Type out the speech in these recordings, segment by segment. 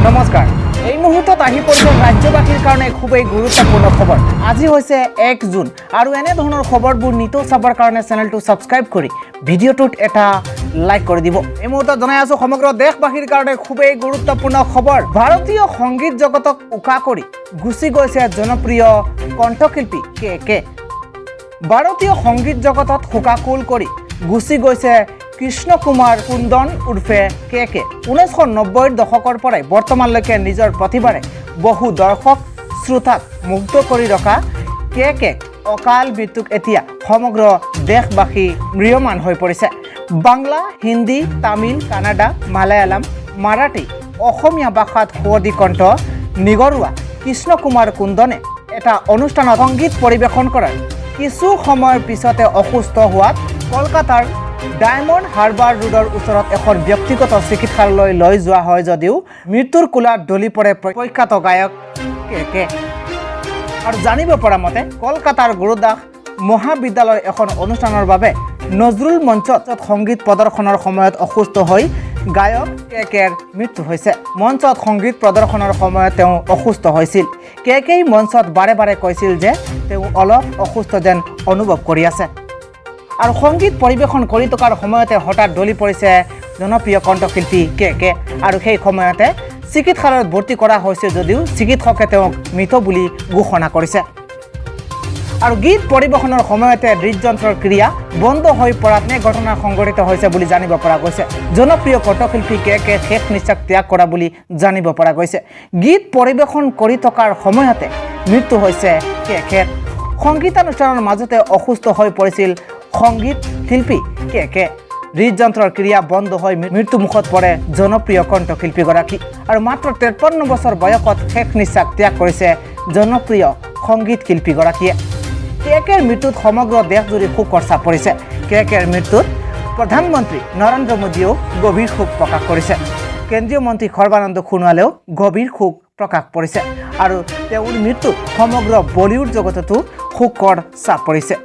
নমস্কাৰ এই মুহূৰ্তত আহি পৰিছে ৰাজ্যবাসীৰ কাৰণে খুবেই গুৰুত্বপূৰ্ণ খবৰ আজি হৈছে 1 জুন আৰু এনে ধৰণৰ খবৰবোৰ নিতৌ চাবৰ কাৰণে চেনেলটো সাবস্ক্ৰাইব কৰি ভিডিঅ'টোত এটা লাইক কৰি দিব এই মুহূৰ্তত জনাই আছো সমগ্ৰ দেশবাসীৰ কাৰণে খুবেই গুৰুত্বপূৰ্ণ খবৰ ভাৰতীয় সংগীত জগতক উকা কৰি গুচি গৈছে জনপ্ৰিয় কণ্ঠশিল্পী কে ভাৰতীয় সংগীত জগতত হুকাকুল কৰি গুচি গৈছে কৃষ্ণ কুমাৰ কুন্দন উৰ্ফে কে 1990ৰ দশকৰ পৰাই বৰ্তমানলৈকে নিজৰ প্ৰতিভাৰে বহু দৰ্শক শ্ৰোতাক মুগ্ধ কৰি ৰখা কে অকাল মৃত্যুক এতিয়া সমগ্ৰ দেশবাসী ম্ৰিয়মান হৈ পৰিছে বাংলা হিন্দী তামিল কানাডা মালায়ালাম মাৰাঠী অসমীয়া ভাষাত সুৱদি কণ্ঠ নিগৰুৱা কৃষ্ণ কুমাৰ কুন্দনে এটা অনুষ্ঠানত সংগীত পৰিৱেশন কৰাৰ কিছু সময়ৰ পিছতে অসুস্থ হোৱাত কলকাতাৰ ডায়মণ্ড হাৰ্বাৰ ৰোডৰ ওচৰত এখন ব্যক্তিগত চিকিৎসালয়লৈ লৈ যোৱা হয় যদিও মৃত্যুৰ কোলাত ঢলি পৰে প্ৰখ্যাত গায়ক কে আৰু জানিব পৰা মতে কলকাতাৰ গুৰুদাস মহাবিদ্যালয়ৰ এখন অনুষ্ঠানৰ বাবে নজৰুল মঞ্চত সংগীত প্ৰদৰ্শনৰ সময়ত অসুস্থ হৈ গায়ক কেৰ মৃত্যু হৈছে মঞ্চত সংগীত প্ৰদৰ্শনৰ সময়ত তেওঁ অসুস্থ হৈছিল কে মঞ্চত বাৰে বাৰে কৈছিল যে তেওঁ অলপ অসুস্থ যেন অনুভৱ কৰি আছে আৰু সংগীত পৰিৱেশন কৰি থকাৰ সময়তে হঠাৎ ঢলি পৰিছে জনপ্ৰিয় কণ্ঠশিল্পী কে আৰু সেই সময়তে চিকিৎসালয়ত ভৰ্তি কৰা হৈছে যদিও চিকিৎসকে তেওঁক মৃত বুলি ঘোষণা কৰিছে আৰু গীত পৰিৱেশনৰ সময়তে হৃদযন্ত্ৰৰ ক্ৰিয়া বন্ধ হৈ পৰাত ঘটনা সংঘটিত হৈছে বুলি জানিব পৰা গৈছে জনপ্ৰিয় কণ্ঠশিল্পী কে শেষ নিশ্বাস ত্যাগ কৰা বুলি জানিব পৰা গৈছে গীত পৰিৱেশন কৰি থকাৰ সময়তে মৃত্যু হৈছে কে সংগীতানুষ্ঠানৰ মাজতে অসুস্থ হৈ পৰিছিল সংগীত শিল্পী কে হৃদযন্ত্ৰৰ ক্ৰিয়া বন্ধ হৈ মৃত্যুমুখত পৰে জনপ্ৰিয় কণ্ঠশিল্পীগৰাকী আৰু মাত্ৰ 53 বছৰ বয়সত শেষ নিশ্বাস ত্যাগ কৰিছে জনপ্ৰিয় সংগীত শিল্পীগৰাকীয়ে কেৰ মৃত্যুত সমগ্ৰ দেশজুৰি শোকৰ ছাপ পৰিছে কেৰ মৃত্যুত প্ৰধানমন্ত্ৰী নৰেন্দ্ৰ মোদীয়েও গভীৰ শোক প্ৰকাশ কৰিছে কেন্দ্ৰীয় মন্ত্ৰী সৰ্বানন্দ সোণোৱালেও গভীৰ শোক প্ৰকাশ কৰিছে আৰু তেওঁৰ মৃত্যুত সমগ্ৰ বলিউড জগততো শোকৰ ছাপ পৰিছে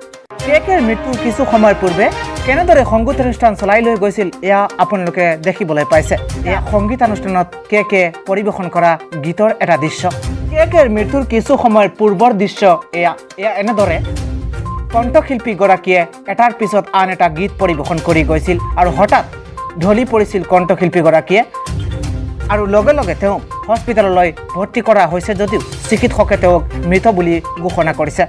কেৰ মৃত্যুৰ কিছু সময় পূৰ্বে কেনেদৰে সংগীতানুষ্ঠান চলাই লৈ গৈছিল এয়া আপোনালোকে দেখিবলৈ পাইছে এয়া সংগীতানুষ্ঠানত কে পৰিৱেশন কৰা গীতৰ এটা দৃশ্য কেৰ মৃত্যুৰ কিছু সময় পূৰ্বৰ দৃশ্য এয়া এনেদৰে কণ্ঠশিল্পীগৰাকীয়ে এটাৰ পিছত আন এটা গীত পৰিৱেশন কৰি গৈছিল আৰু হঠাৎ ঢলি পৰিছিল কণ্ঠশিল্পীগৰাকীয়ে আৰু লগে লগে তেওঁক হস্পিটেললৈ ভৰ্তি কৰা হৈছে যদিও চিকিৎসকে তেওঁক মৃত বুলি ঘোষণা কৰিছে